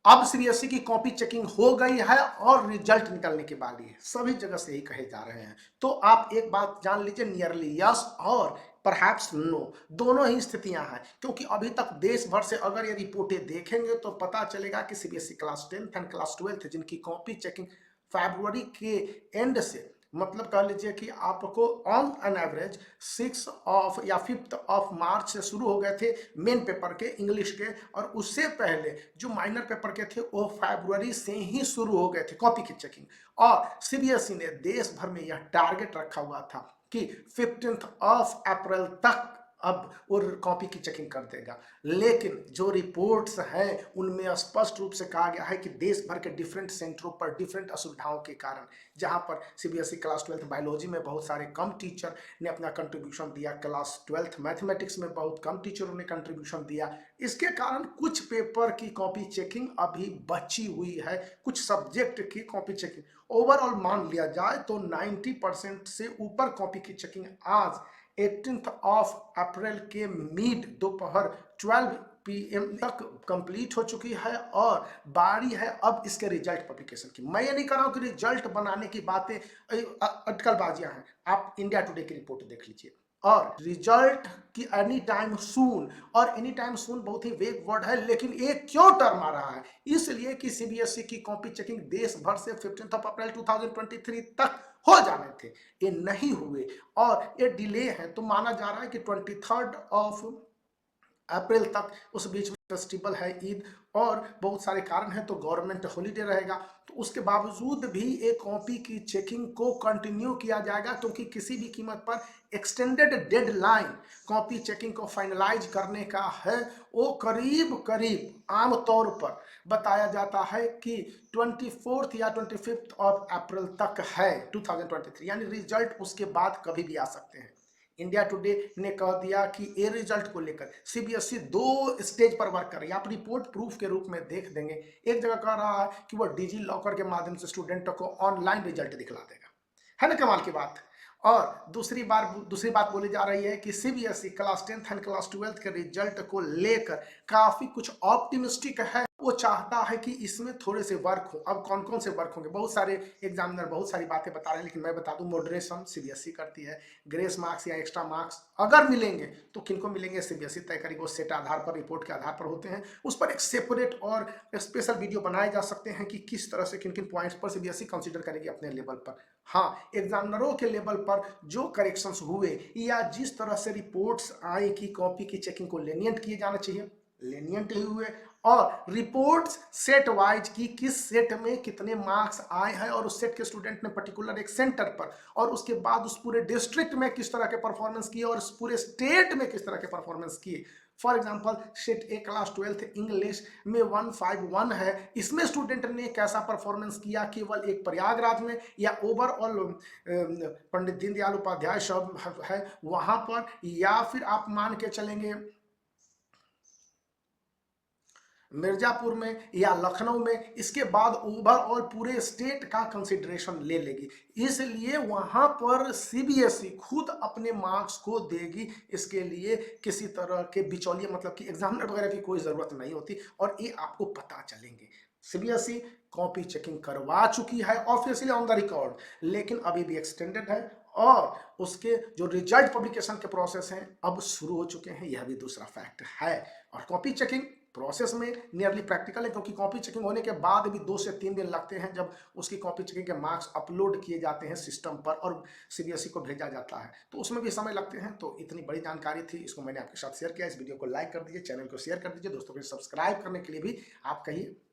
अब सीबीएसई की copy checking हो गई है और रिजल्ट निकलने की बारी है। सभी जगह से यही कहे जा रहे हैं। तो आप एक बात जान लीजिए, नियरली यस और परहैप्स नो, दोनों ही स्थितियां हैं। क्योंकि अभी तक देश भर से अगर ये रिपोर्टें देखेंगे तो पता चलेगा कि CBSE class 10th and class 12th जिनकी कॉपी चेकिंग फरवरी के एंड से, मतलब कह लीजिए कि आपको ऑन एन एवरेज 6 ऑफ या 5 ऑफ मार्च से शुरू हो गए थे मेन पेपर के इंग्लिश के, और उससे पहले जो माइनर पेपर के थे वो फरवरी से ही शुरू हो गए थे कॉपी की चेकिंग। और सीबीएसई ने देश भर में यह टारगेट रखा हुआ था कि 15 ऑफ अप्रैल तक अब वो कॉपी की चेकिंग कर देगा। लेकिन जो रिपोर्ट्स हैं उनमें स्पष्ट रूप से कहा गया है कि देश भर के डिफरेंट सेंटरों पर डिफरेंट असुविधाओं के कारण, जहां पर सीबीएसई क्लास 12th बायोलॉजी में बहुत सारे कम टीचर ने अपना कंट्रीब्यूशन दिया, क्लास 12th मैथमेटिक्स में बहुत कम टीचरों ने कंट्रीब्यूशन दिया, इसके कारण कुछ पेपर की कॉपी चेकिंग अभी बची हुई है, कुछ सब्जेक्ट की कॉपी चेकिंग। ओवरऑल मान लिया जाए तो 90% से ऊपर कॉपी की चेकिंग आज 18 ऑफ अप्रैल के मिड दोपहर 12 पीएम तक कंप्लीट हो चुकी है और बारी है अब इसके रिजल्ट पब्लिकेशन की। मैं ये नहीं कर रहा हूं कि रिजल्ट बनाने की बातें अटकलबाजियां हैं। आप इंडिया टुडे की रिपोर्ट देख लीजिए, और रिजल्ट की एनी टाइम सून, और एनी टाइम सून बहुत ही वेग वर्ड है, लेकिन ये क्यों टर्म आ रहा है? इसलिए कि सीबीएसई की कॉपी चेकिंग देश भर से 15 अप्रैल 2023 तक हो जाने थे, ये नहीं हुए और ये डिले है। तो माना जा रहा है कि 23 ऑफ अप्रैल तक, उस बीच में फेस्टिवल है ईद और बहुत सारे कारण हैं, तो गवर्नमेंट हॉलीडे रहेगा। तो उसके बावजूद भी एक कॉपी की चेकिंग को कंटिन्यू किया जाएगा, क्योंकि किसी भी कीमत पर एक्सटेंडेड डेडलाइन कॉपी चेकिंग को फाइनलाइज करने का है वो करीब करीब आमतौर पर बताया जाता है कि 24 या 25 ऑफ अप्रैल तक है 2023, यानी रिजल्ट उसके बाद कभी भी आ सकते हैं। इंडिया टुडे ने कह दिया कि ए रिजल्ट को लेकर सीबीएसई 2 स्टेज पर वर्क कर रही है। आप रिपोर्ट प्रूफ के रूप में देख देंगे। एक जगह कह रहा है कि वह डिजी लॉकर के माध्यम से स्टूडेंटों को ऑनलाइन रिजल्ट दिखला देगा, है ना कमाल की बात। और दूसरी बात बोली जा रही है कि CBSE class 10th and class 12th के रिजल्ट को लेकर काफी कुछ ऑप्टिमिस्टिक है। वो चाहता है कि इसमें थोड़े से वर्क हो। अब कौन कौन से वर्क होंगे? बहुत सारे एग्जामिनर बहुत सारी बातें बता रहे हैं, लेकिन मैं बता दूं मॉडरेशन सीबीएसई करती है। ग्रेस मार्क्स या एक्स्ट्रा मार्क्स अगर मिलेंगे तो किनको मिलेंगे सीबीएसई तय करेगी, वो सेट आधार पर, रिपोर्ट के आधार पर होते हैं। उस पर एक सेपरेट और स्पेशल वीडियो बनाए जा सकते हैं कि किस तरह से किन किन पॉइंट्स पर सीबीएसई कंसीडर करेगी अपने लेवल पर। हाँ, एग्जामिनरों के लेवल पर जो करेक्शंस हुए या जिस तरह से रिपोर्ट्स आई कि कॉपी की चेकिंग को लेनियंट किए जाना चाहिए, लेनियंट ही हुए। और रिपोर्ट्स सेट वाइज की किस सेट में कितने मार्क्स आए हैं और उस सेट के स्टूडेंट ने पर्टिकुलर एक सेंटर पर, और उसके बाद उस पूरे डिस्ट्रिक्ट में किस तरह के परफॉर्मेंस किए और उस पूरे स्टेट में किस तरह के परफॉर्मेंस किए। For example set A class 12th English में 151 है, इसमें स्टूडेंट ने कैसा परफॉर्मेंस किया, केवल एक प्रयागराज में या ओवरऑल पंडित दीनदयाल उपाध्याय सब है वहां पर, या फिर आप मान के चलेंगे मिर्जापुर में या लखनऊ में, इसके बाद ओवरऑल पूरे स्टेट का कंसिडरेशन ले लेगी। इसलिए वहां पर सीबीएसई खुद अपने मार्क्स को देगी। इसके लिए किसी तरह के बिचौलिए, मतलब कि एग्जामिनर वगैरह की कोई जरूरत नहीं होती, और ये आपको पता चलेंगे। सीबीएसई कॉपी चेकिंग करवा चुकी है ऑफिशियली ऑन द रिकॉर्ड, लेकिन अभी भी एक्सटेंडेड है, और उसके जो रिजल्ट पब्लिकेशन के प्रोसेस हैं अब शुरू हो चुके हैं, यह भी दूसरा फैक्ट है। और कॉपी चेकिंग प्रोसेस में नियरली प्रैक्टिकल है, क्योंकि कॉपी चेकिंग होने के बाद भी 2 से 3 दिन लगते हैं, जब उसकी कॉपी चेकिंग के मार्क्स अपलोड किए जाते हैं सिस्टम पर और सीबीएसई को भेजा जाता है, तो उसमें भी समय लगते हैं। तो इतनी बड़ी जानकारी थी, इसको मैंने आपके साथ शेयर किया। इस वीडियो को लाइक कर दीजिए, चैनल को शेयर कर दीजिए, दोस्तों को सब्सक्राइब करने के लिए भी आप कहिए।